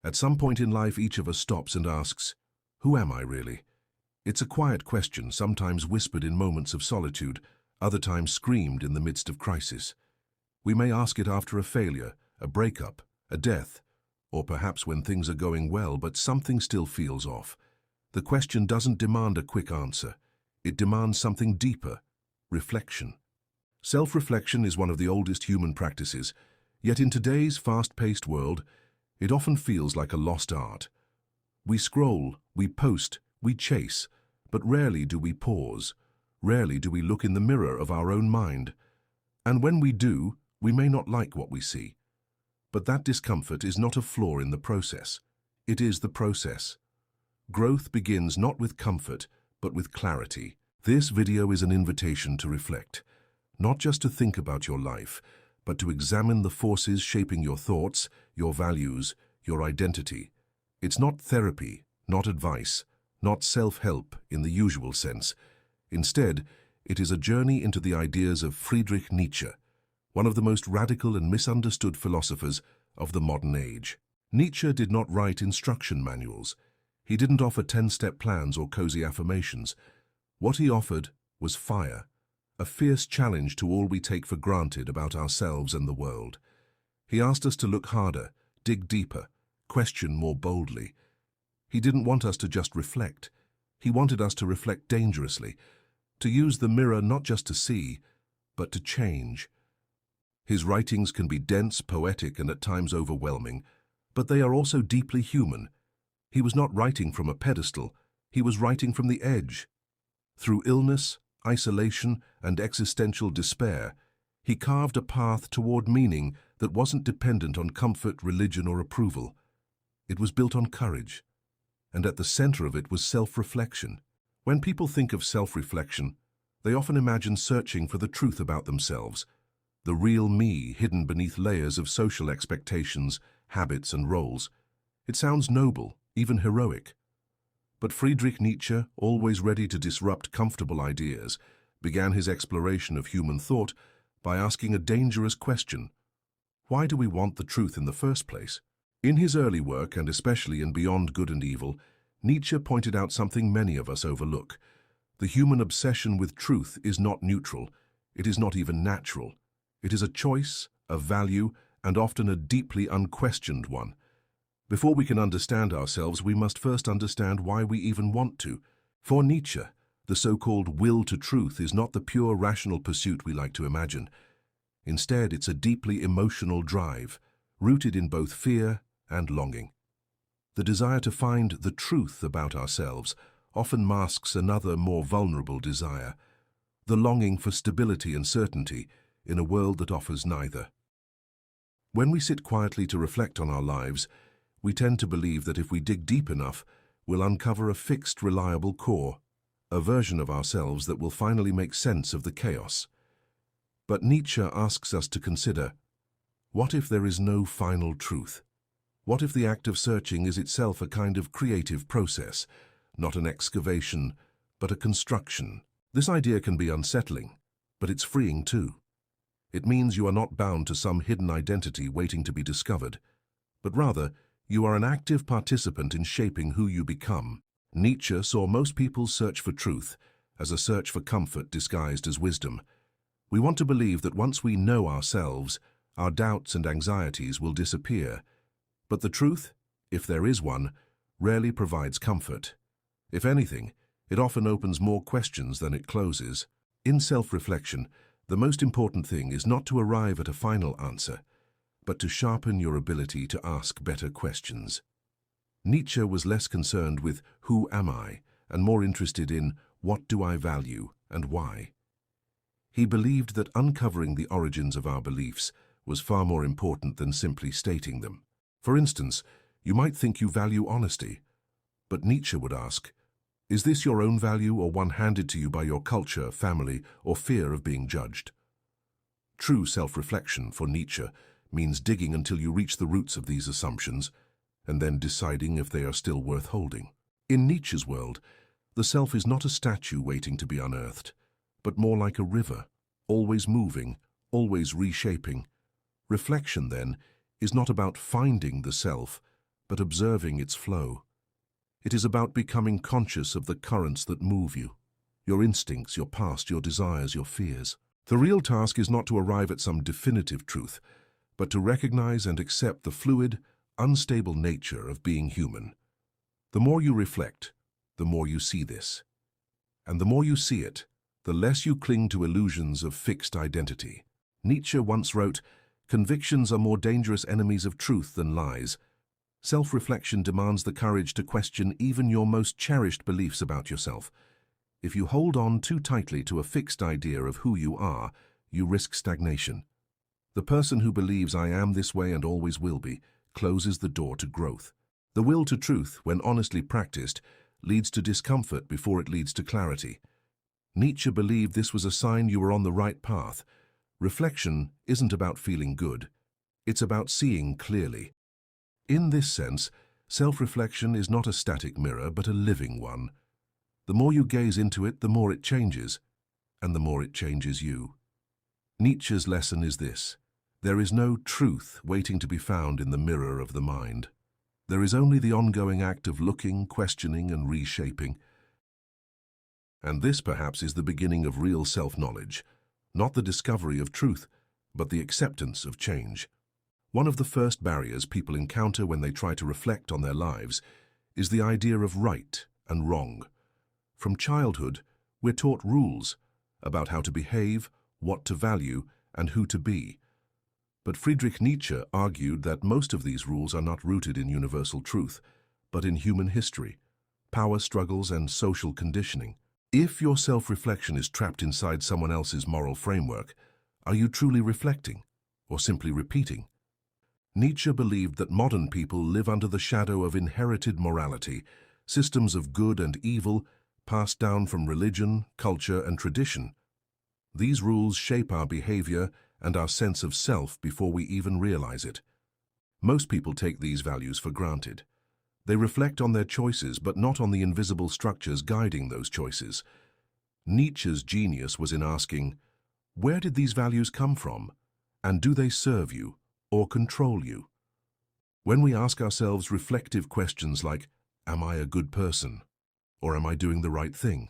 At some point in life, each of us stops and asks, "Who am I really?" It's a quiet question, sometimes whispered in moments of solitude, other times screamed in the midst of crisis. We may ask it after a failure, a breakup, a death, or perhaps when things are going well but something still feels off. The question doesn't demand a quick answer. It demands something deeper: reflection. Self-reflection is one of the oldest human practices, yet in today's fast-paced world, it often feels like a lost art. We scroll, we post, we chase, but rarely do we pause. Rarely do we look in the mirror of our own mind. And when we do, we may not like what we see. But that discomfort is not a flaw in the process. It is the process. Growth begins not with comfort, but with clarity. This video is an invitation to reflect, not just to think about your life, but to examine the forces shaping your thoughts, your values, your identity. It's not therapy, not advice, not self-help in the usual sense. Instead, it is a journey into the ideas of Friedrich Nietzsche, one of the most radical and misunderstood philosophers of the modern age. Nietzsche did not write instruction manuals. He didn't offer 10-step plans or cozy affirmations. What he offered was fire, a fierce challenge to all we take for granted about ourselves and the world. He asked us to look harder, dig deeper, question more boldly. He didn't want us to just reflect. He wanted us to reflect dangerously, to use the mirror not just to see, but to change. His writings can be dense, poetic, and at times overwhelming, but they are also deeply human. He was not writing from a pedestal, he was writing from the edge. Through illness, isolation, and existential despair, he carved a path toward meaning that wasn't dependent on comfort, religion, or approval. It was built on courage, and at the center of it was self-reflection. When people think of self-reflection, they often imagine searching for the truth about themselves, the real me hidden beneath layers of social expectations, habits, and roles. It sounds noble, even heroic. But Friedrich Nietzsche, always ready to disrupt comfortable ideas, began his exploration of human thought by asking a dangerous question: why do we want the truth in the first place? In his early work, and especially in Beyond Good and Evil, Nietzsche pointed out something many of us overlook. The human obsession with truth is not neutral. It is not even natural. It is a choice, a value, and often a deeply unquestioned one. Before we can understand ourselves, we must first understand why we even want to. For Nietzsche, the so-called will to truth is not the pure rational pursuit we like to imagine. Instead, it's a deeply emotional drive, rooted in both fear and longing. The desire to find the truth about ourselves often masks another, more vulnerable desire: the longing for stability and certainty in a world that offers neither. When we sit quietly to reflect on our lives, we tend to believe that if we dig deep enough, we'll uncover a fixed, reliable core, a version of ourselves that will finally make sense of the chaos. But Nietzsche asks us to consider, what if there is no final truth? What if the act of searching is itself a kind of creative process, not an excavation, but a construction? This idea can be unsettling, but it's freeing too. It means you are not bound to some hidden identity waiting to be discovered, but rather, you are an active participant in shaping who you become. Nietzsche saw most people's search for truth as a search for comfort disguised as wisdom. We want to believe that once we know ourselves, our doubts and anxieties will disappear. But the truth, if there is one, rarely provides comfort. If anything, it often opens more questions than it closes. In self-reflection, the most important thing is not to arrive at a final answer, but to sharpen your ability to ask better questions. Nietzsche was less concerned with who am I, and more interested in what do I value and why. He believed that uncovering the origins of our beliefs was far more important than simply stating them. For instance, you might think you value honesty, but Nietzsche would ask, is this your own value or one handed to you by your culture, family, or fear of being judged? True self-reflection for Nietzsche means digging until you reach the roots of these assumptions, and then deciding if they are still worth holding. In Nietzsche's world, the self is not a statue waiting to be unearthed, but more like a river, always moving, always reshaping. Reflection, then, is not about finding the self, but observing its flow. It is about becoming conscious of the currents that move you, your instincts, your past, your desires, your fears. The real task is not to arrive at some definitive truth, but to recognize and accept the fluid, unstable nature of being human. The more you reflect, the more you see this. And the more you see it, the less you cling to illusions of fixed identity. Nietzsche once wrote, "Convictions are more dangerous enemies of truth than lies." Self-reflection demands the courage to question even your most cherished beliefs about yourself. If you hold on too tightly to a fixed idea of who you are, you risk stagnation. The person who believes "I am this way and always will be" closes the door to growth. The will to truth, when honestly practiced, leads to discomfort before it leads to clarity. Nietzsche believed this was a sign you were on the right path. Reflection isn't about feeling good. It's about seeing clearly. In this sense, self-reflection is not a static mirror, but a living one. The more you gaze into it, the more it changes, and the more it changes you. Nietzsche's lesson is this: there is no truth waiting to be found in the mirror of the mind. There is only the ongoing act of looking, questioning, and reshaping. And this, perhaps, is the beginning of real self-knowledge, not the discovery of truth, but the acceptance of change. One of the first barriers people encounter when they try to reflect on their lives is the idea of right and wrong. From childhood, we're taught rules about how to behave, what to value, and who to be. But Friedrich Nietzsche argued that most of these rules are not rooted in universal truth, but in human history, power struggles, and social conditioning. If your self-reflection is trapped inside someone else's moral framework, are you truly reflecting, or simply repeating? Nietzsche believed that modern people live under the shadow of inherited morality, systems of good and evil passed down from religion, culture, and tradition. These rules shape our behavior and our sense of self before we even realize it. Most people take these values for granted. They reflect on their choices, but not on the invisible structures guiding those choices. Nietzsche's genius was in asking, where did these values come from? And do they serve you or control you? When we ask ourselves reflective questions like, am I a good person? Or am I doing the right thing?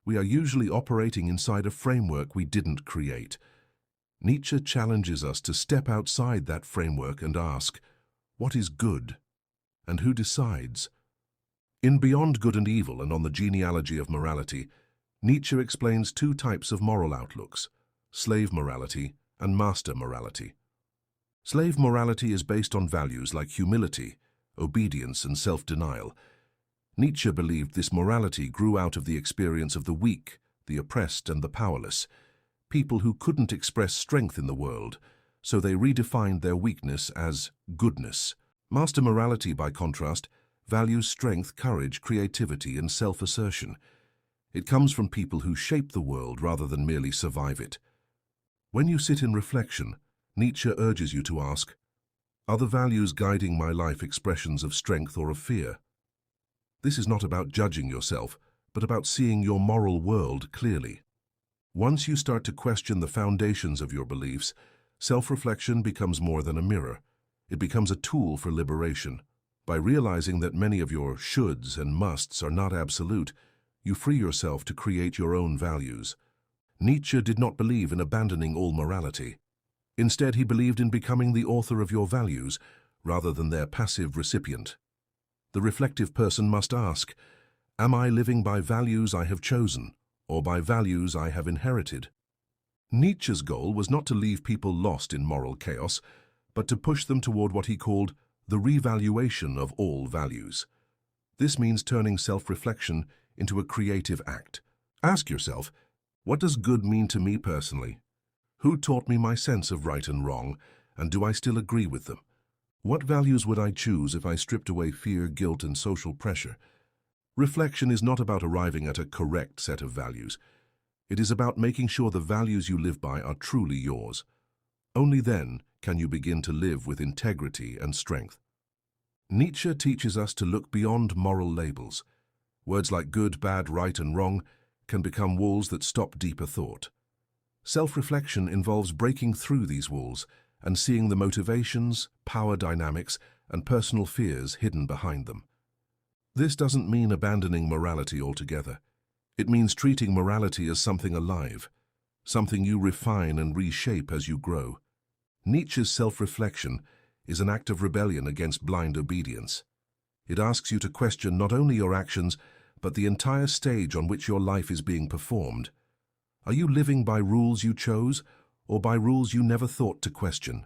We are usually operating inside a framework we didn't create. Nietzsche challenges us to step outside that framework and ask, what is good? And who decides? In Beyond Good and Evil and on the Genealogy of Morality, Nietzsche explains two types of moral outlooks: slave morality and master morality. Slave morality is based on values like humility, obedience, and self-denial. Nietzsche believed this morality grew out of the experience of the weak, the oppressed, and the powerless, people who couldn't express strength in the world, so they redefined their weakness as goodness. Master morality, by contrast, values strength, courage, creativity, and self-assertion. It comes from people who shape the world rather than merely survive it. When you sit in reflection, Nietzsche urges you to ask, are the values guiding my life expressions of strength or of fear? This is not about judging yourself, but about seeing your moral world clearly. Once you start to question the foundations of your beliefs, self-reflection becomes more than a mirror. It becomes a tool for liberation. By realizing that many of your shoulds and musts are not absolute, you free yourself to create your own values. Nietzsche did not believe in abandoning all morality. Instead, he believed in becoming the author of your values, rather than their passive recipient. The reflective person must ask, am I living by values I have chosen, or by values I have inherited? Nietzsche's goal was not to leave people lost in moral chaos, but to push them toward what he called the revaluation of all values. This means turning self-reflection into a creative act. Ask yourself, what does good mean to me personally? Who taught me my sense of right and wrong, and do I still agree with them? What values would I choose if I stripped away fear, guilt, and social pressure? Reflection is not about arriving at a correct set of values. It is about making sure the values you live by are truly yours. Only then can you begin to live with integrity and strength. Nietzsche teaches us to look beyond moral labels. Words like good, bad, right, and wrong can become walls that stop deeper thought. Self-reflection involves breaking through these walls and seeing the motivations, power dynamics, and personal fears hidden behind them. This doesn't mean abandoning morality altogether. It means treating morality as something alive, something you refine and reshape as you grow. Nietzsche's self-reflection is an act of rebellion against blind obedience. It asks you to question not only your actions, but the entire stage on which your life is being performed. Are you living by rules you chose, or by rules you never thought to question?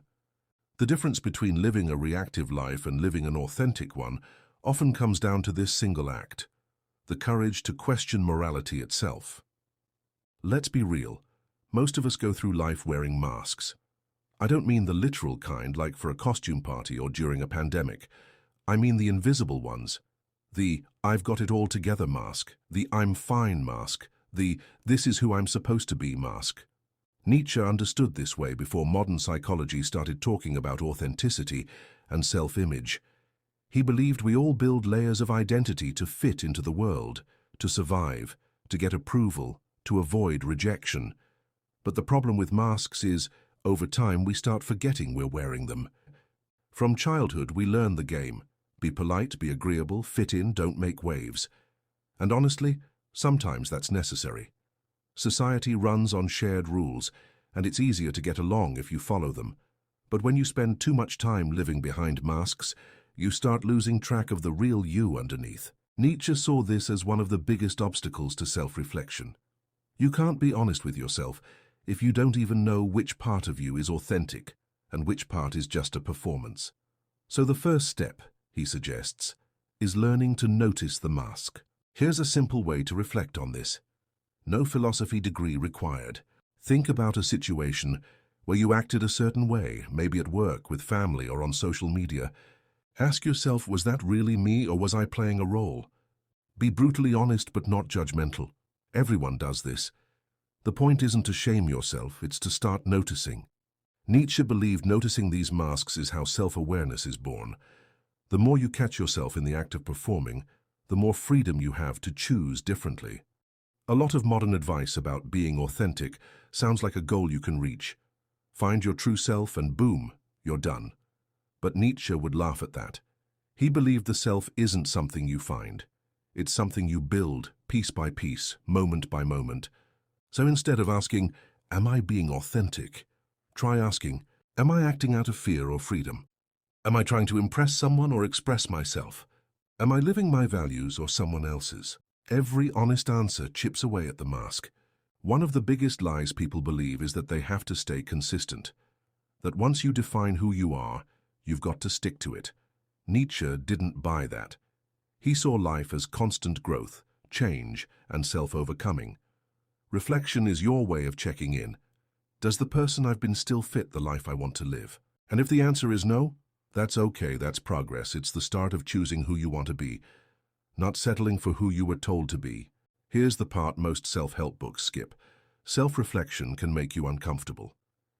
The difference between living a reactive life and living an authentic one often comes down to this single act: the courage to question morality itself. Let's be real. Most of us go through life wearing masks. I don't mean the literal kind, like for a costume party or during a pandemic. I mean the invisible ones. The "I've got it all together" mask, the "I'm fine" mask, the "this is who I'm supposed to be" mask. Nietzsche understood this way before modern psychology started talking about authenticity and self-image. He believed we all build layers of identity to fit into the world, to survive, to get approval, to avoid rejection. But the problem with masks is, over time, we start forgetting we're wearing them. From childhood, we learn the game. Be polite, be agreeable, fit in, don't make waves. And honestly, sometimes that's necessary. Society runs on shared rules, and it's easier to get along if you follow them. But when you spend too much time living behind masks, you start losing track of the real you underneath. Nietzsche saw this as one of the biggest obstacles to self-reflection. You can't be honest with yourself if you don't even know which part of you is authentic and which part is just a performance. So the first step, he suggests, is learning to notice the mask. Here's a simple way to reflect on this. No philosophy degree required. Think about a situation where you acted a certain way, maybe at work, with family, or on social media. Ask yourself, was that really me, or was I playing a role? Be brutally honest but not judgmental. Everyone does this. The point isn't to shame yourself, it's to start noticing. Nietzsche believed noticing these masks is how self-awareness is born. The more you catch yourself in the act of performing, the more freedom you have to choose differently. A lot of modern advice about being authentic sounds like a goal you can reach. Find your true self and boom, you're done. But Nietzsche would laugh at that. He believed the self isn't something you find. It's something you build, piece by piece, moment by moment. So instead of asking, "Am I being authentic?" try asking, "Am I acting out of fear or freedom? Am I trying to impress someone or express myself? Am I living my values or someone else's?" Every honest answer chips away at the mask. One of the biggest lies people believe is that they have to stay consistent. That once you define who you are, you've got to stick to it. Nietzsche didn't buy that. He saw life as constant growth, change, and self-overcoming. Reflection is your way of checking in. Does the person I've been still fit the life I want to live? And if the answer is no, that's okay, that's progress. It's the start of choosing who you want to be, not settling for who you were told to be. Here's the part most self-help books skip. Self-reflection can make you uncomfortable.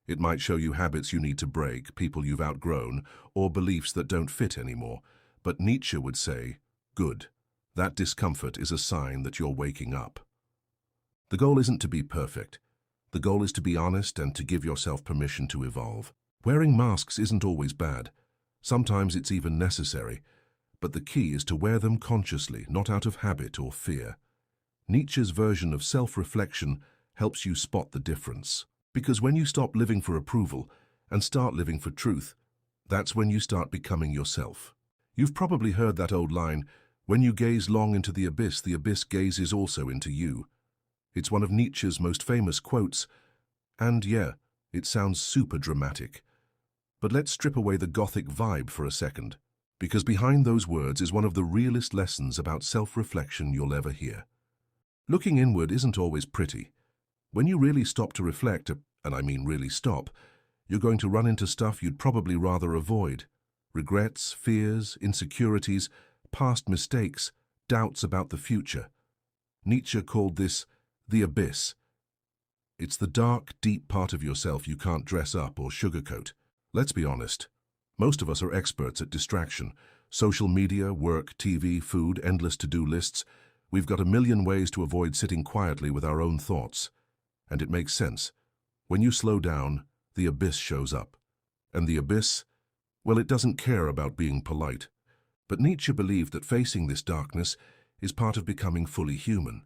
It might show you habits you need to break, people you've outgrown, or beliefs that don't fit anymore. But Nietzsche would say, good. That discomfort is a sign that you're waking up. The goal isn't to be perfect. The goal is to be honest and to give yourself permission to evolve. Wearing masks isn't always bad. Sometimes it's even necessary. But the key is to wear them consciously, not out of habit or fear. Nietzsche's version of self-reflection helps you spot the difference. Because when you stop living for approval and start living for truth, that's when you start becoming yourself. You've probably heard that old line, "When you gaze long into the abyss gazes also into you." It's one of Nietzsche's most famous quotes, and yeah, it sounds super dramatic. But let's strip away the gothic vibe for a second, because behind those words is one of the realest lessons about self-reflection you'll ever hear. Looking inward isn't always pretty. When you really stop to reflect, and I mean really stop, you're going to run into stuff you'd probably rather avoid. Regrets, fears, insecurities, past mistakes, doubts about the future. Nietzsche called this the abyss. It's the dark, deep part of yourself you can't dress up or sugarcoat. Let's be honest. Most of us are experts at distraction. Social media, work, TV, food, endless to-do lists. We've got a million ways to avoid sitting quietly with our own thoughts. And it makes sense. When you slow down, the abyss shows up. And the abyss, Well, it doesn't care about being polite. But Nietzsche believed that facing this darkness is part of becoming fully human.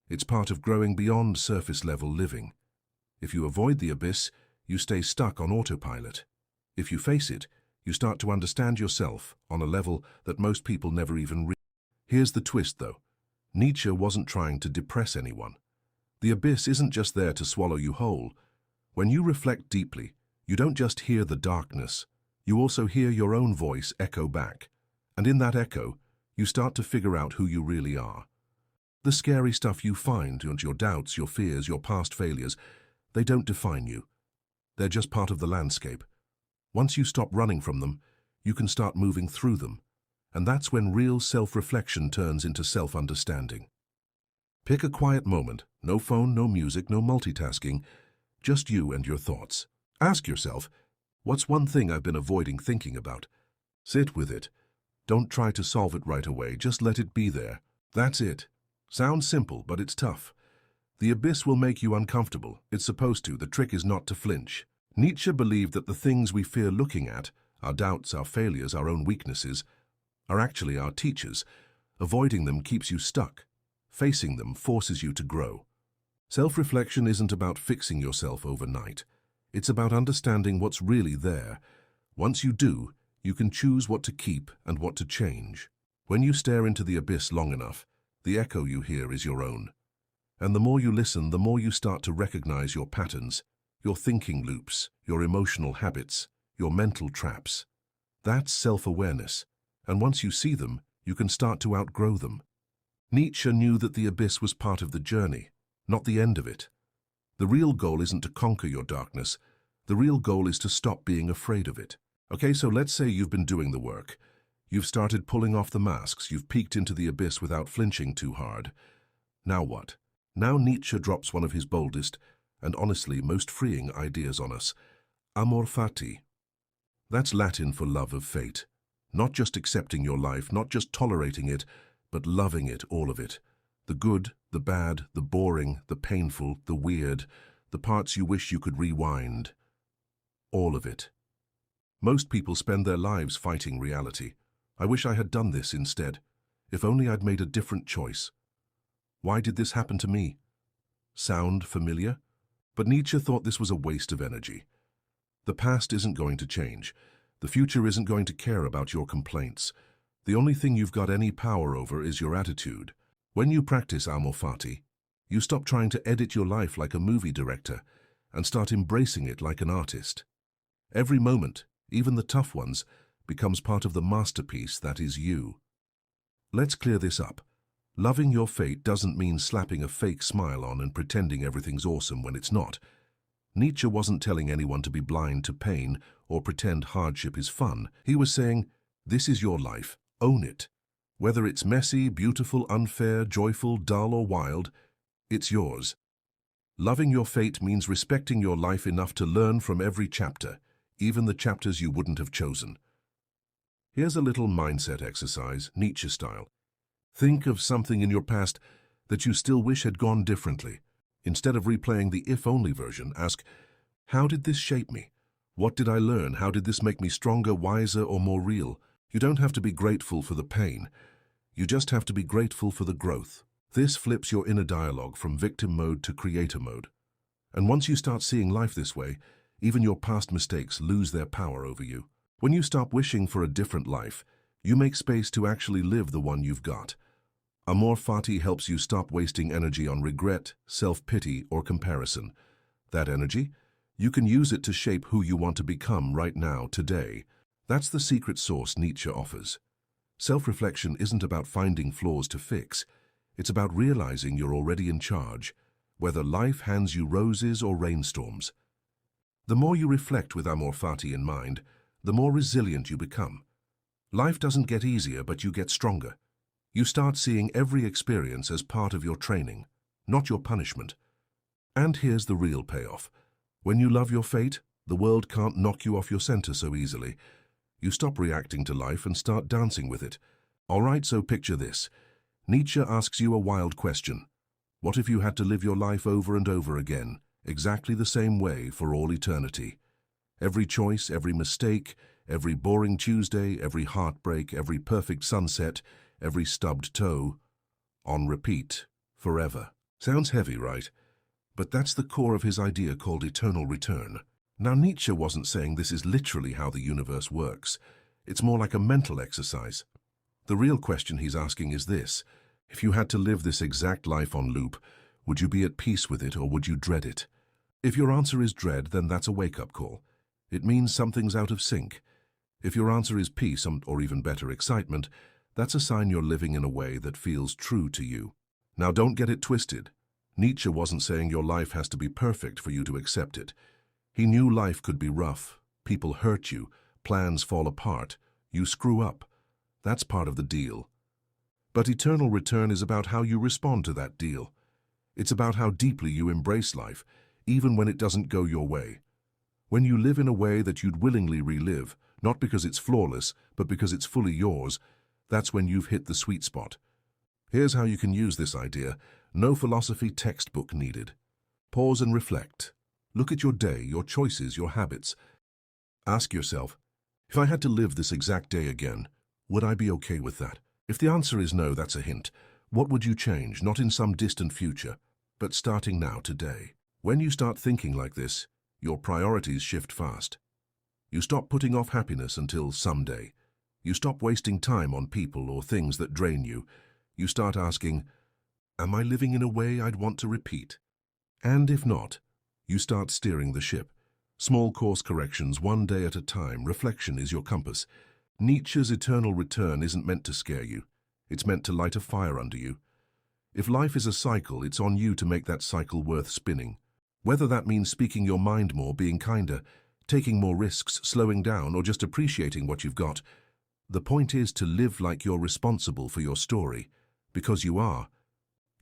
It's part of growing beyond surface-level living. If you avoid the abyss, you stay stuck on autopilot. If you face it, you start to understand yourself on a level that most people never even reach. Here's the twist, though. Nietzsche wasn't trying to depress anyone. The abyss isn't just there to swallow you whole. When you reflect deeply, you don't just hear the darkness, you also hear your own voice echo back. And in that echo, you start to figure out who you really are. The scary stuff you find, and your doubts, your fears, your past failures, they don't define you. They're just part of the landscape. Once you stop running from them, you can start moving through them. And that's when real self-reflection turns into self-understanding. Pick a quiet moment, no phone, no music, no multitasking, just you and your thoughts. Ask yourself, what's one thing I've been avoiding thinking about? Sit with it. Don't try to solve it right away, just let it be there. That's it. Sounds simple, but it's tough. The abyss will make you uncomfortable. It's supposed to. The trick is not to flinch. Nietzsche believed that the things we fear looking at, our doubts, our failures, our own weaknesses, are actually our teachers. Avoiding them keeps you stuck. Facing them forces you to grow. Self-reflection isn't about fixing yourself overnight. It's about understanding what's really there. Once you do, you can choose what to keep and what to change. When you stare into the abyss long enough, the echo you hear is your own. And the more you listen, the more you start to recognize your patterns, your thinking loops, your emotional habits, your mental traps. That's self-awareness. And once you see them, you can start to outgrow them. Nietzsche knew that the abyss was part of the journey, not the end of it. The real goal isn't to conquer your darkness. The real goal is to stop being afraid of it. Okay, so let's say you've been doing the work. You've started pulling off the masks. You've peeked into the abyss without flinching too hard. Now what? Now Nietzsche drops one of his boldest and honestly most freeing ideas on us. Amor fati. That's Latin for love of fate. Not just accepting your life, not just tolerating it, but loving it, all of it. The good, the bad, the boring, the painful, the weird, the parts you wish you could rewind. All of it. Most people spend their lives fighting reality. I wish I had done this instead. If only I'd made a different choice. Why did this happen to me? Sound familiar? But Nietzsche thought this was a waste of energy. The past isn't going to change. The future isn't going to care about your complaints. The only thing you've got any power over is your attitude. When you practice amor fati, you stop trying to edit your life like a movie director and start embracing it like an artist. Every moment, even the tough ones, becomes part of the masterpiece that is you. Let's clear this up. Loving your fate doesn't mean slapping a fake smile on and pretending everything's awesome when it's not. Nietzsche wasn't telling anyone to be blind to pain or pretend hardship is fun. He was saying, this is your life, own it. Whether it's messy, beautiful, unfair, joyful, dull or wild, it's yours. Loving your fate means respecting your life enough to learn from every chapter, even the chapters you wouldn't have chosen. Here's a little mindset exercise, Nietzsche style. Think of something in your past that you still wish had gone differently. Instead of replaying the if-only version, ask, how did this shape me? What did I learn? How did this make me stronger, wiser, or more real? You don't have to be grateful for the pain. You just have to be grateful for the growth. This flips your inner dialogue from victim mode to creator mode. And once you start seeing life this way, even your past mistakes lose their power over you. When you stop wishing for a different life, you make space to actually live the one you've got. Amor fati helps you stop wasting energy on regret, self-pity, or comparison. That energy, you can use it to shape who you want to become right now, today. That's the secret sauce Nietzsche offers. Self-reflection isn't about finding flaws to fix. It's about realizing you're already in charge, whether life hands you roses or rainstorms. The more you reflect with amor fati in mind, the more resilient you become. Life doesn't get easier, but you get stronger. You start seeing every experience as part of your training, not your punishment. And here's the real payoff. When you love your fate, the world can't knock you off your center so easily. You stop reacting to life and start dancing with it. All right, so picture this. Nietzsche asks you a wild question. What if you had to live your life over and over again, exactly the same way for all eternity? Every choice, every mistake, Every boring Tuesday, every heartbreak, every perfect sunset, every stubbed toe, on repeat, forever. Sounds heavy, right? But that's the core of his idea called eternal return. Now, Nietzsche wasn't saying this is literally how the universe works. It's more like a mental exercise. The real question he's asking is this: if you had to live this exact life on loop, would you be at peace with it or would you dread it? If your answer is dread, then that's a wake-up call. It means something's out of sync. If your answer is peace, or even better, excitement, that's a sign you're living in a way that feels true to you. Now, don't get it twisted. Nietzsche wasn't saying your life has to be perfect for you to accept it. He knew life could be rough. People hurt you. Plans fall apart. You screw up. That's part of the deal. But eternal return is about how you respond to that deal. It's about how deeply you embrace life, even when it doesn't go your way. When you live in a way that you'd willingly relive, not because it's flawless, but because it's fully yours, that's when you've hit the sweet spot. Here's how you can use this idea. No philosophy textbook needed. Pause and reflect. Look at your day, your choices, your habits. Ask yourself, if I had to live this exact day again, would I be okay with that? If the answer is no, that's a hint. What would you change, not in some distant future, but starting now, today? When you start thinking like this, your priorities shift fast. You stop putting off happiness until someday. You stop wasting time on people or things that drain you. You start asking, am I living in a way I'd want to repeat? And if not, you start steering the ship. Small course corrections, one day at a time. Reflection is your compass. Nietzsche's eternal return isn't meant to scare you. It's meant to light a fire under you. If life is a cycle, it's on you to make that cycle worth spinning. Whether that means speaking your mind more, being kinder, taking more risks, slowing down, or just appreciating what you've got, the point is to live like you're responsible for your story, because you are.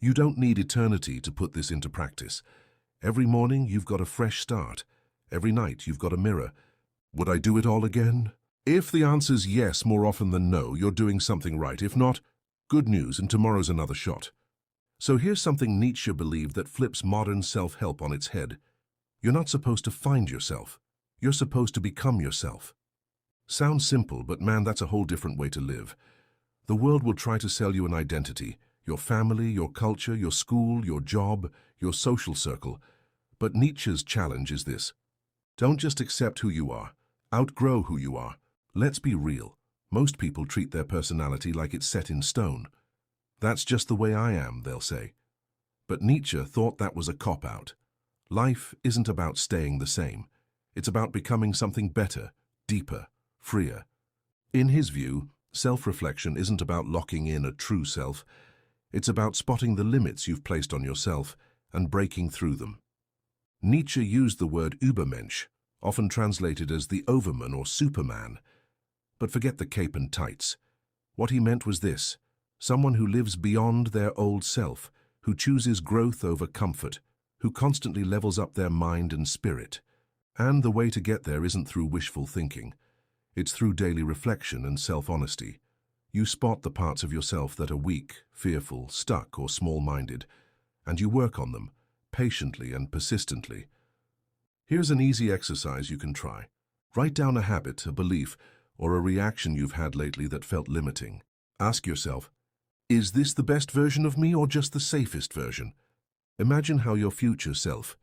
You don't need eternity to put this into practice. Every morning you've got a fresh start. Every night you've got a mirror. Would I do it all again? If the answer's yes more often than no, you're doing something right. If not, good news, and tomorrow's another shot. So here's something Nietzsche believed that flips modern self-help on its head. You're not supposed to find yourself. You're supposed to become yourself. Sounds simple, but man, that's a whole different way to live. The world will try to sell you an identity, your family, your culture, your school, your job, your social circle. But Nietzsche's challenge is this: don't just accept who you are. Outgrow who you are. Let's be real. Most people treat their personality like it's set in stone. That's just the way I am, they'll say. But Nietzsche thought that was a cop-out. Life isn't about staying the same. It's about becoming something better, deeper, freer. In his view, self-reflection isn't about locking in a true self. It's about spotting the limits you've placed on yourself and breaking through them. Nietzsche used the word Übermensch, often translated as the overman or superman. But forget the cape and tights. What he meant was this: someone who lives beyond their old self, who chooses growth over comfort, who constantly levels up their mind and spirit. And the way to get there isn't through wishful thinking. It's through daily reflection and self-honesty. You spot the parts of yourself that are weak, fearful, stuck, or small-minded, and you work on them, patiently and persistently. Here's an easy exercise you can try. Write down a habit, a belief, or a reaction you've had lately that felt limiting. Ask yourself, is this the best version of me or just the safest version? Imagine how your future self,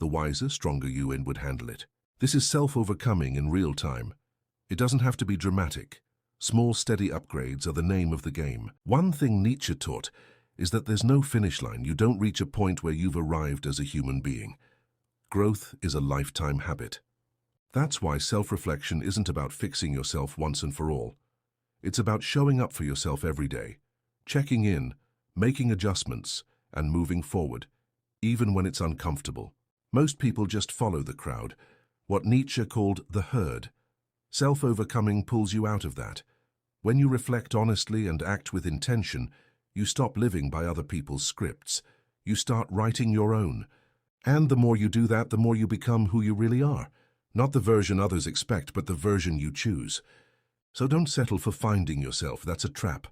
the wiser, stronger you would handle it. This is self-overcoming in real time. It doesn't have to be dramatic. Small, steady upgrades are the name of the game. One thing Nietzsche taught is that there's no finish line. You don't reach a point where you've arrived as a human being. Growth is a lifetime habit. That's why self-reflection isn't about fixing yourself once and for all. It's about showing up for yourself every day, checking in, making adjustments, and moving forward, even when it's uncomfortable. Most people just follow the crowd, what Nietzsche called the herd. Self-overcoming pulls you out of that. When you reflect honestly and act with intention, you stop living by other people's scripts. You start writing your own. And the more you do that, the more you become who you really are. Not the version others expect, but the version you choose. So don't settle for finding yourself. That's a trap.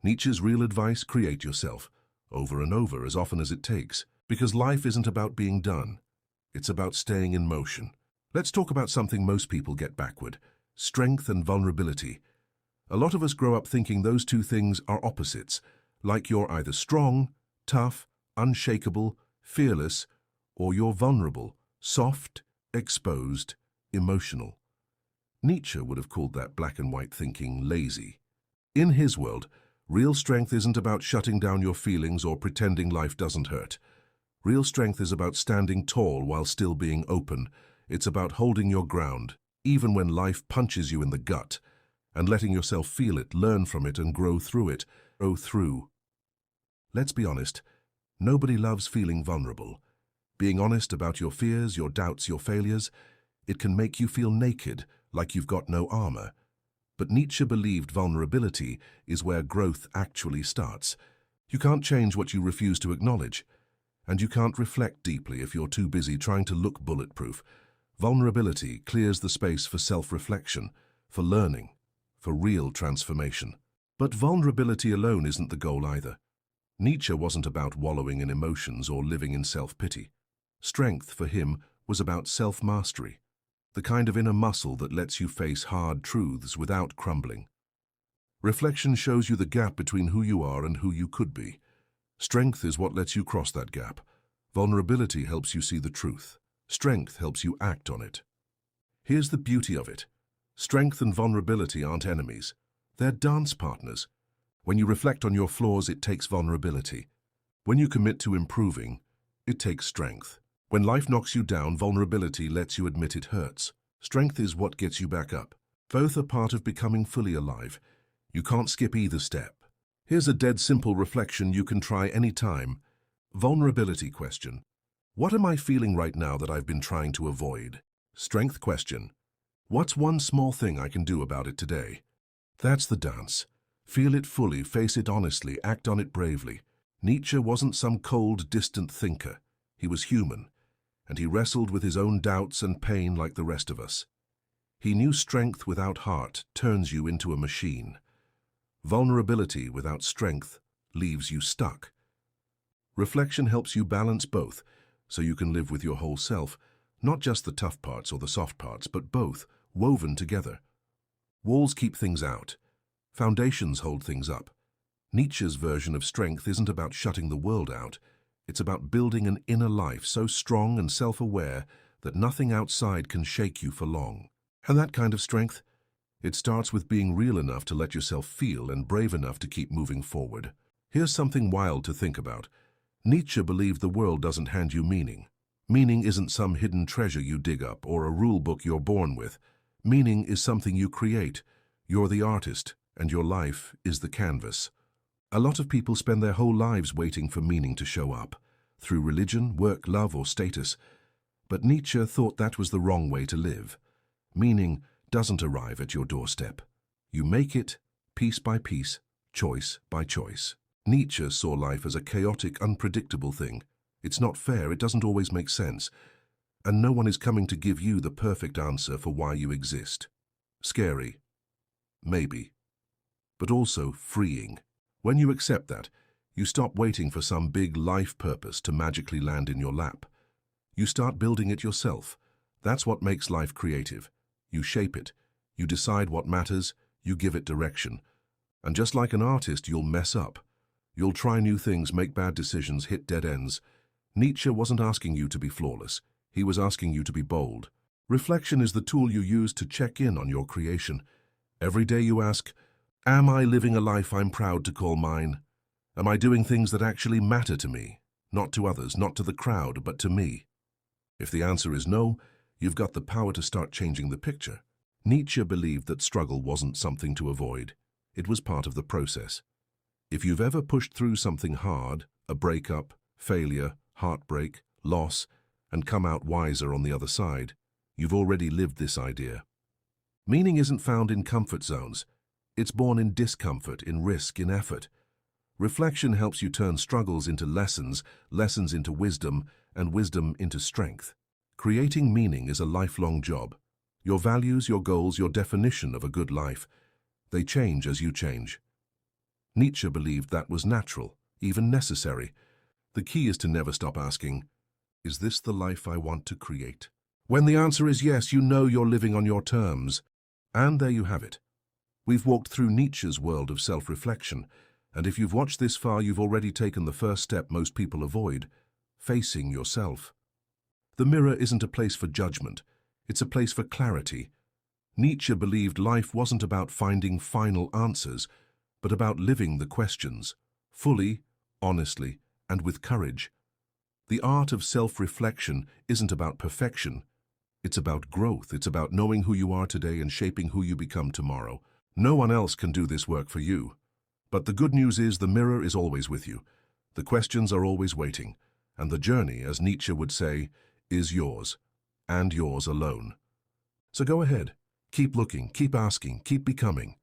Nietzsche's real advice: create yourself, over and over, as often as it takes. Because life isn't about being done. It's about staying in motion. Let's talk about something most people get backward: strength and vulnerability. A lot of us grow up thinking those two things are opposites, like you're either strong, tough, unshakable, fearless, or you're vulnerable, soft, exposed, emotional. Nietzsche would have called that black and white thinking lazy. In his world, real strength isn't about shutting down your feelings or pretending life doesn't hurt. Real strength is about standing tall while still being open. It's about holding your ground, even when life punches you in the gut, and letting yourself feel it, learn from it, and grow through it. Grow through. Let's be honest, nobody loves feeling vulnerable. Being honest about your fears, your doubts, your failures, it can make you feel naked, like you've got no armor. But Nietzsche believed vulnerability is where growth actually starts. You can't change what you refuse to acknowledge, and you can't reflect deeply if you're too busy trying to look bulletproof. Vulnerability clears the space for self-reflection, for learning, for real transformation. But vulnerability alone isn't the goal either. Nietzsche wasn't about wallowing in emotions or living in self-pity. Strength, for him, was about self-mastery, the kind of inner muscle that lets you face hard truths without crumbling. Reflection shows you the gap between who you are and who you could be. Strength is what lets you cross that gap. Vulnerability helps you see the truth. Strength helps you act on it. Here's the beauty of it. Strength and vulnerability aren't enemies. They're dance partners. When you reflect on your flaws, it takes vulnerability. When you commit to improving, it takes strength. When life knocks you down, vulnerability lets you admit it hurts. Strength is what gets you back up. Both are part of becoming fully alive. You can't skip either step. Here's a dead simple reflection you can try anytime. Vulnerability question. What am I feeling right now that I've been trying to avoid? Strength question. What's one small thing I can do about it today? That's the dance. Feel it fully, face it honestly, act on it bravely. Nietzsche wasn't some cold, distant thinker. He was human, and he wrestled with his own doubts and pain like the rest of us. He knew strength without heart turns you into a machine. Vulnerability without strength leaves you stuck. Reflection helps you balance both, so you can live with your whole self, not just the tough parts or the soft parts, but both, woven together. Walls keep things out. Foundations hold things up. Nietzsche's version of strength isn't about shutting the world out. It's about building an inner life so strong and self-aware that nothing outside can shake you for long. And that kind of strength, it starts with being real enough to let yourself feel and brave enough to keep moving forward. Here's something wild to think about. Nietzsche believed the world doesn't hand you meaning. Meaning isn't some hidden treasure you dig up or a rule book you're born with. Meaning is something you create. You're the artist, and your life is the canvas. A lot of people spend their whole lives waiting for meaning to show up, through religion, work, love, or status. But Nietzsche thought that was the wrong way to live. Meaning doesn't arrive at your doorstep. You make it, piece by piece, choice by choice. Nietzsche saw life as a chaotic, unpredictable thing. It's not fair, it doesn't always make sense, and no one is coming to give you the perfect answer for why you exist. Scary, maybe, but also freeing. When you accept that, you stop waiting for some big life purpose to magically land in your lap. You start building it yourself. That's what makes life creative. You shape it. You decide what matters. You give it direction. And just like an artist, you'll mess up. You'll try new things, make bad decisions, hit dead ends. Nietzsche wasn't asking you to be flawless. He was asking you to be bold. Reflection is the tool you use to check in on your creation. Every day you ask, am I living a life I'm proud to call mine? Am I doing things that actually matter to me? Not to others, not to the crowd, but to me. If the answer is no, you've got the power to start changing the picture. Nietzsche believed that struggle wasn't something to avoid. It was part of the process. If you've ever pushed through something hard, a breakup, failure, heartbreak, loss, and come out wiser on the other side, you've already lived this idea. Meaning isn't found in comfort zones. It's born in discomfort, in risk, in effort. Reflection helps you turn struggles into lessons, lessons into wisdom, and wisdom into strength. Creating meaning is a lifelong job. Your values, your goals, your definition of a good life, they change as you change. Nietzsche believed that was natural, even necessary. The key is to never stop asking, is this the life I want to create? When the answer is yes, you know you're living on your terms. And there you have it. We've walked through Nietzsche's world of self-reflection, and if you've watched this far, you've already taken the first step most people avoid, facing yourself. The mirror isn't a place for judgment, it's a place for clarity. Nietzsche believed life wasn't about finding final answers, but about living the questions, fully, honestly, and with courage. The art of self-reflection isn't about perfection. It's about growth. It's about knowing who you are today and shaping who you become tomorrow. No one else can do this work for you. But the good news is the mirror is always with you. The questions are always waiting. And the journey, as Nietzsche would say, is yours, and yours alone. So go ahead. Keep looking, keep asking, keep becoming.